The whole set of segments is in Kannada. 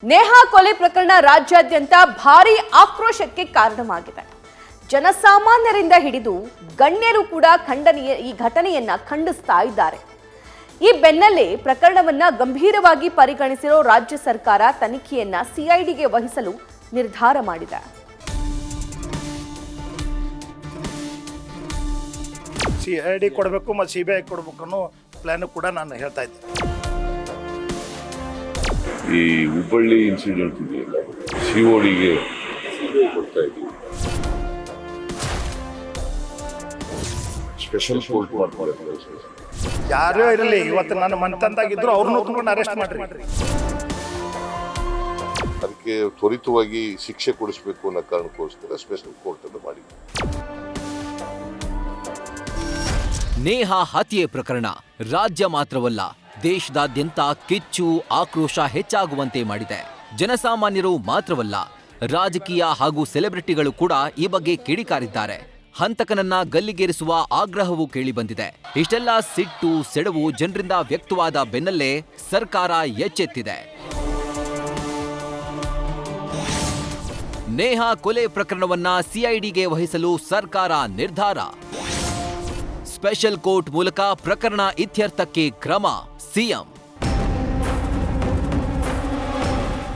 ನೇಹಾ ಕೊಲೆ ಪ್ರಕರಣ ರಾಜ್ಯಾದ್ಯಂತ ಭಾರೀ ಆಕ್ರೋಶಕ್ಕೆ ಕಾರಣವಾಗಿದೆ. ಜನಸಾಮಾನ್ಯರಿಂದ ಹಿಡಿದು ಗಣ್ಯರು ಕೂಡ ಈ ಘಟನೆಯನ್ನ ಖಂಡಿಸ್ತಾ ಇದ್ದಾರೆ. ಈ ಬೆನ್ನಲ್ಲೇ ಪ್ರಕರಣವನ್ನ ಗಂಭೀರವಾಗಿ ಪರಿಗಣಿಸಿರೋ ರಾಜ್ಯ ಸರ್ಕಾರ ತನಿಖೆಯನ್ನ ಸಿಐಡಿಗೆ ವಹಿಸಲು ನಿರ್ಧಾರ ಮಾಡಿದೆ. ಸಿಐಡಿ ಕೊಡಬೇಕು ಮತ್ತು ಸಿಬಿಐ ಕೊಡಬೇಕು ಅನ್ನೋ ಪ್ಲಾನ್ ಕೂಡ ನಾನು ಹೇಳ್ತಾ ಇದ್ದೆ. ಈ ಹುಬ್ಬಳ್ಳಿ ಇನ್ಸಿಡೆಂಟ್ ಇದೆಯಲ್ಲ, ಸಿಒಡಿಗೆ ಕೊಡ್ತಾ ಇದ್ದೀವಿ. ಸ್ಪೆಷಲ್ ಕೋರ್ಟ್ ಮಾಡ್ತಾರೆ. ಯಾರೇ ಇರಲಿ, ಇವತ್ತು ನನ್ನ ಮನೆತಂದಾಗಿದ್ರು ಅವ್ರನ್ನೂ ತಗೊಂಡು ಅರೆಸ್ಟ್ ಮಾಡ್ರಿ. ಅದಕ್ಕೆ ತ್ವರಿತವಾಗಿ ಶಿಕ್ಷೆ ಕೊಡಿಸಬೇಕು ಅನ್ನೋ ಕಾರಣಕ್ಕೋಸ್ಕರ ಸ್ಪೆಷಲ್ ಕೋರ್ಟ್ ಅನ್ನು ಮಾಡಿದ್ವಿ. ನೇಹಾ ಹತ್ಯೆ ಪ್ರಕರಣ ರಾಜ್ಯ ಮಾತ್ರವಲ್ಲ, ದೇಶದಾದ್ಯಂತ ಕಿಚ್ಚು ಆಕ್ರೋಶ ಹೆಚ್ಚಾಗುವಂತೆ ಮಾಡಿದೆ. ಜನಸಾಮಾನ್ಯರು ಮಾತ್ರವಲ್ಲ, ರಾಜಕೀಯ ಹಾಗೂ ಸೆಲೆಬ್ರಿಟಿಗಳು ಕೂಡ ಈ ಬಗ್ಗೆ ಕಿಡಿಕಾರಿದ್ದಾರೆ. ಹಂತಕನನ್ನ ಗಲ್ಲಿಗೇರಿಸುವ ಆಗ್ರಹವೂ ಕೇಳಿಬಂದಿದೆ. ಇಷ್ಟೆಲ್ಲ ಸಿಟ್ಟು ಸೆಡವು ಜನರಿಂದ ವ್ಯಕ್ತವಾದ ಬೆನ್ನಲ್ಲೇ ಸರ್ಕಾರ ಎಚ್ಚೆತ್ತಿದೆ. ನೇಹಾ ಕೊಲೆ ಪ್ರಕರಣವನ್ನ ಸಿಐಡಿಗೆ ವಹಿಸಲು ಸರ್ಕಾರ ನಿರ್ಧಾರ. ಸ್ಪೆಷಲ್ ಕೋರ್ಟ್ ಮೂಲಕ ಪ್ರಕರಣ ಇತ್ಯರ್ಥಕ್ಕೆ ಕ್ರಮ. ಸಿಎಂ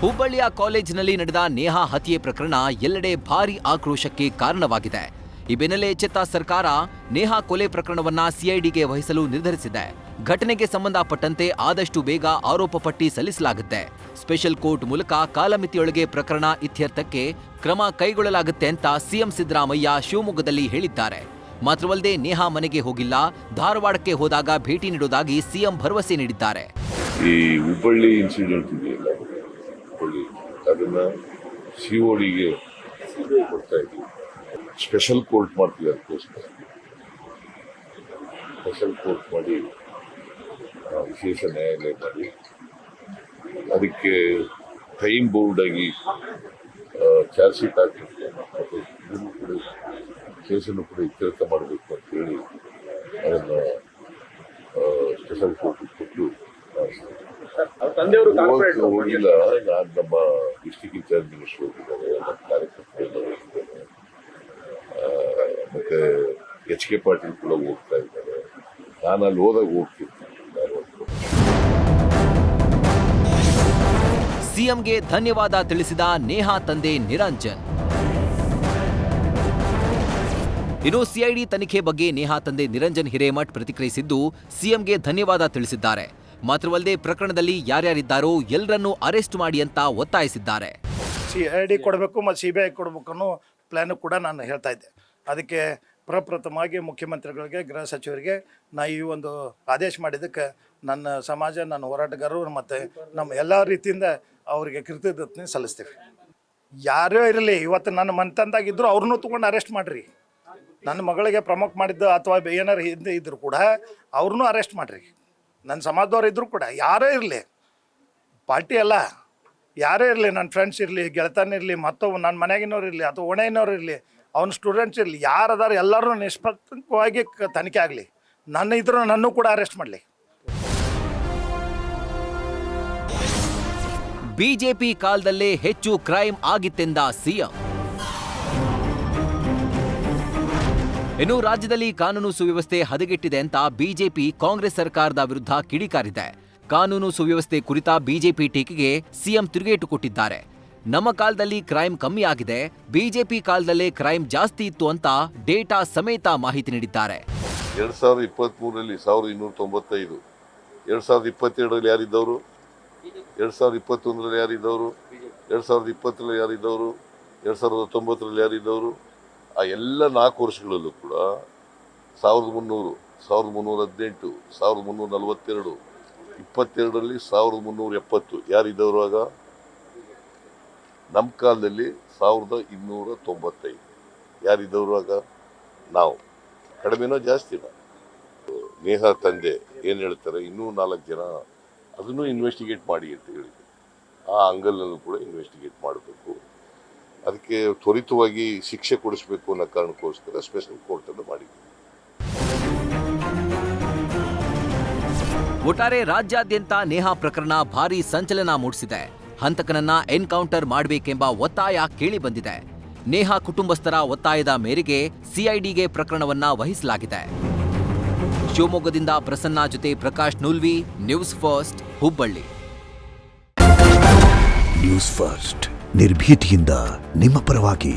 ಹುಬ್ಬಳ್ಳಿಯ ಕಾಲೇಜಿನಲ್ಲಿ ನಡೆದ ನೇಹಾ ಹತ್ಯೆ ಪ್ರಕರಣ ಎಲ್ಲೆಡೆ ಭಾರೀ ಆಕ್ರೋಶಕ್ಕೆ ಕಾರಣವಾಗಿದೆ. ಈ ಬೆನ್ನಲ್ಲೇ ಎಚ್ಚೆತ್ತ ಸರ್ಕಾರ ನೇಹಾ ಕೊಲೆ ಪ್ರಕರಣವನ್ನ ಸಿಐಡಿಗೆ ವಹಿಸಲು ನಿರ್ಧರಿಸಿದೆ. ಘಟನೆಗೆ ಸಂಬಂಧಪಟ್ಟಂತೆ ಆದಷ್ಟು ಬೇಗ ಆರೋಪ ಪಟ್ಟಿ ಸಲ್ಲಿಸಲಾಗುತ್ತೆ. ಸ್ಪೆಷಲ್ ಕೋರ್ಟ್ ಮೂಲಕ ಕಾಲಮಿತಿಯೊಳಗೆ ಪ್ರಕರಣ ಇತ್ಯರ್ಥಕ್ಕೆ ಕ್ರಮ ಕೈಗೊಳ್ಳಲಾಗುತ್ತೆ ಅಂತ ಸಿಎಂ ಸಿದ್ದರಾಮಯ್ಯ ಶಿವಮೊಗ್ಗದಲ್ಲಿ ಹೇಳಿದ್ದಾರೆ. ಮಾತ್ರವಲ್ಲದೆ ನೇಹಾ ಮನೆಗೆ ಹೋಗಿಲ್ಲ, ಧಾರವಾಡಕ್ಕೆ ಹೋದಾಗ ಭೇಟಿ ನೀಡುವುದಾಗಿ ಸಿಎಂ ಭರವಸೆ ನೀಡಿದ್ದಾರೆ. ಈ ಹುಬ್ಬಳ್ಳಿ ಇನ್ಸಿಡೆಂಟ್ ಇದೆಯಲ್ಲ, ಅದನ್ನ ಸಿಒಡಿಗೆ ಕೊಡ್ತಾ ಇದ್ದೀವಿ. ಸ್ಪೆಷಲ್ ಕೋರ್ಟ್ ಮಾಡ್ತೀವಿ. ಅದಕ್ಕೋಸ್ಕರ ಸ್ಪೆಷಲ್ ಕೋರ್ಟ್ ಮಾಡಿ ವಿಶೇಷ ನ್ಯಾಯಾಲಯ ಮಾಡಿ ಅದಕ್ಕೆ ಟೈಮ್ ಬೋರ್ಡ್ ಆಗಿ ಚಾರ್ಜ್ ಶೀಟ್ ಹಾಕಬೇಕು ಮತ್ತು ಇದನ್ನು ಕೂಡ ಕೇಸನ್ನು ಕೂಡ ಇತ್ಯರ್ಥ ಮಾಡಬೇಕು ಅಂತ ಹೇಳಿ ಅದನ್ನು ಸ್ಪೆಷಲ್ ಕೋರ್ಟ್ ಕೊಟ್ಟು ಹೋಗಿಲ್ಲ. ನಾನು ನಮ್ಮ ಡಿಸ್ಟಿಕ್ ಇನ್ಚಾರ್ಜ್ ಮಿನಿಸ್ಟರ್ ಹೋಗಿದ್ದಾರೆ, ನಮ್ಮ ಕಾರ್ಯಕರ್ತರೆಲ್ಲ ಹೋಗಿದ್ದಾರೆ, ಮತ್ತೆ HK ಪಾಟೀಲ್ ಕೂಡ ಹೋಗ್ತಾ ಇದ್ದಾರೆ. ನಾನು ಅಲ್ಲಿ ಹೋದಾಗ ಹೋಗ್ತಿರ್ತೀನಿ. ಸಿಎಂಗೆ ಧನ್ಯವಾದ ತಿಳಿಸಿದ ನೇಹಾ ತಂದೆ ನಿರಂಜನ್. ಇನ್ನು ಸಿಐಡಿ ತನಿಖೆ ಬಗ್ಗೆ ನೇಹಾ ತಂದೆ ನಿರಂಜನ್ ಹಿರೇಮಠ್ ಪ್ರತಿಕ್ರಿಯಿಸಿದ್ದು, ಸಿಎಂಗೆ ಧನ್ಯವಾದ ತಿಳಿಸಿದ್ದಾರೆ. ಮಾತ್ರವಲ್ಲದೆ ಪ್ರಕರಣದಲ್ಲಿ ಯಾರ್ಯಾರಿದ್ದಾರೋ ಎಲ್ಲರನ್ನೂ ಅರೆಸ್ಟ್ ಮಾಡಿ ಅಂತ ಒತ್ತಾಯಿಸಿದ್ದಾರೆ. ಸಿಐಡಿ ಕೊಡಬೇಕು ಮತ್ತು ಸಿಬಿಐ ಕೊಡಬೇಕು ಅನ್ನೋ ಪ್ಲಾನ್ ಕೂಡ ನಾನು ಹೇಳ್ತಾ ಇದ್ದೆ. ಅದಕ್ಕೆ ಪ್ರಪ್ರಥಮವಾಗಿ ಮುಖ್ಯಮಂತ್ರಿಗಳಿಗೆ, ಗೃಹ ಸಚಿವರಿಗೆ ನಾ ಈ ಒಂದು ಆದೇಶ ಮಾಡಿದ್ದಕ್ಕೆ ನನ್ನ ಸಮಾಜ, ನನ್ನ ಹೋರಾಟಗಾರರು ಮತ್ತು ನಮ್ಮ ಎಲ್ಲ ರೀತಿಯಿಂದ ಅವರಿಗೆ ಕೃತಜ್ಞತೆ ಸಲ್ಲಿಸ್ತೀವಿ. ಯಾರೇ ಇರಲಿ, ಇವತ್ತು ನನ್ನ ಮನೆತಂದಾಗಿದ್ರು ಅವ್ರನ್ನೂ ತಗೊಂಡು ಅರೆಸ್ಟ್ ಮಾಡಿರಿ. ನನ್ನ ಮಗಳಿಗೆ ಪ್ರಮುಖ ಮಾಡಿದ್ದು ಅಥವಾ ಏನಾರು ಹಿಂದೆ ಇದ್ರು ಕೂಡ ಅವ್ರನ್ನೂ ಅರೆಸ್ಟ್ ಮಾಡಿರಿ. ನನ್ನ ಸಮಾಜದವ್ರು ಇದ್ದರೂ ಕೂಡ ಯಾರೇ ಇರಲಿ, ಪಾರ್ಟಿ ಅಲ್ಲ, ಯಾರೇ ಇರಲಿ, ನನ್ನ ಫ್ರೆಂಡ್ಸ್ ಇರಲಿ, ಗೆಳತನ ಇರಲಿ, ಮತ್ತೊಬ್ಬ ನನ್ನ ಮನೆಗಿನವ್ರು ಇರಲಿ ಅಥವಾ ಓಣೆಯವ್ರು ಇರಲಿ, ಅವ್ನ ಸ್ಟೂಡೆಂಟ್ಸ್ ಇರಲಿ, ಯಾರದಾರು ಎಲ್ಲರೂ ನಿಷ್ಪಕ್ಷವಾಗಿ ತನಿಖೆ ಆಗಲಿ. ನನ್ನ ಇದ್ರೂ ನನ್ನೂ ಕೂಡ ಅರೆಸ್ಟ್ ಮಾಡಲಿ. ಬಿಜೆಪಿ ಕಾಲದಲ್ಲೇ ಹೆಚ್ಚು ಕ್ರೈಮ್ ಆಗಿತ್ತೆಂದ ಸಿಎಂ. ಇನ್ನು ರಾಜ್ಯದಲ್ಲಿ ಕಾನೂನು ಸುವ್ಯವಸ್ಥೆ ಹದಗೆಟ್ಟಿದೆ ಅಂತ ಬಿಜೆಪಿ ಕಾಂಗ್ರೆಸ್ ಸರ್ಕಾರದ ವಿರುದ್ಧ ಕಿಡಿಕಾರಿದೆ. ಕಾನೂನು ಸುವ್ಯವಸ್ಥೆ ಕುರಿತ ಬಿಜೆಪಿ ಟೀಕೆಗೆ ಸಿಎಂ ತಿರುಗೇಟು ಕೊಟ್ಟಿದ್ದಾರೆ. ನಮ್ಮ ಕಾಲದಲ್ಲಿ ಕ್ರೈಮ್ ಕಮ್ಮಿ ಆಗಿದೆ, ಬಿಜೆಪಿ ಕಾಲದಲ್ಲೇ ಕ್ರೈಮ್ ಜಾಸ್ತಿ ಇತ್ತು ಅಂತ ಡೇಟಾ ಸಮೇತ ಮಾಹಿತಿ ನೀಡಿದ್ದಾರೆ. 2023ರಲ್ಲಿ 1295, 2022ರಲ್ಲಿ ಯಾರಿದ್ದವರು, 2021ರಲ್ಲಿ ಯಾರಿದ್ದವರು, 2020ರಲ್ಲಿ ಯಾರಿದ್ದವರು, 2019ರಲ್ಲಿ ಯಾರಿದ್ದವರು, ಆ ಎಲ್ಲ 4 ವರ್ಷಗಳಲ್ಲೂ ಕೂಡ 1300, 1318, 1342, 22ರಲ್ಲಿ 1370 ಯಾರಿದ್ದವರು. ಆಗ ನಮ್ಮ ಕಾಲದಲ್ಲಿ 1295 ಯಾರಿದ್ದವರು. ಆಗ ನಾವು ಕಡಿಮೆನೋ ಜಾಸ್ತಿನೋ. ನೇಹಾ ತಂದೆ ಏನು ಹೇಳ್ತಾರೆ, ಇನ್ನೂ 4 ಜನ ಅದನ್ನು ಇನ್ವೆಸ್ಟಿಗೇಟ್ ಮಾಡಿ ಅಂತ ಹೇಳಿದ್ರು. ಆ ಅಂಗಲ್ನಲ್ಲೂ ಕೂಡ ಇನ್ವೆಸ್ಟಿಗೇಟ್ ಮಾಡಬೇಕು. ಅದಕ್ಕೆ ತ್ವರಿತವಾಗಿ ಶಿಕ್ಷೆ ಕೊಡಿಸಬೇಕು ಅನ್ನೋ ಕಾರಣಕ್ಕೋಸ್ಕರ ಸ್ಪೆಷಲ್ ಕೋರ್ಟ್ ಅನ್ನು ಮಾಡಿದ್ವಿ. ಒಟ್ಟಾರೆ ರಾಜ್ಯಾದ್ಯಂತ ನೇಹಾ ಪ್ರಕರಣ ಭಾರೀ ಸಂಚಲನ ಮೂಡಿಸಿದೆ. ಹಂತಕನನ್ನ ಎನ್ಕೌಂಟರ್ ಮಾಡಬೇಕೆಂಬ ಒತ್ತಾಯ ಕೇಳಿಬಂದಿದೆ. ನೇಹಾ ಕುಟುಂಬಸ್ಥರ ಒತ್ತಾಯದ ಮೇರೆಗೆ ಸಿಐಡಿಗೆ ಪ್ರಕರಣವನ್ನ ವಹಿಸಲಾಗಿದೆ. ಶಿವಮೊಗ್ಗದಿಂದ ಪ್ರಸನ್ನ ಜೊತೆ Prakash Noolvi, news first, Hubballi. News first ನಿರ್ಭೀತಿಯಿಂದ ನಿಮ್ಮ ಪರವಾಗಿ.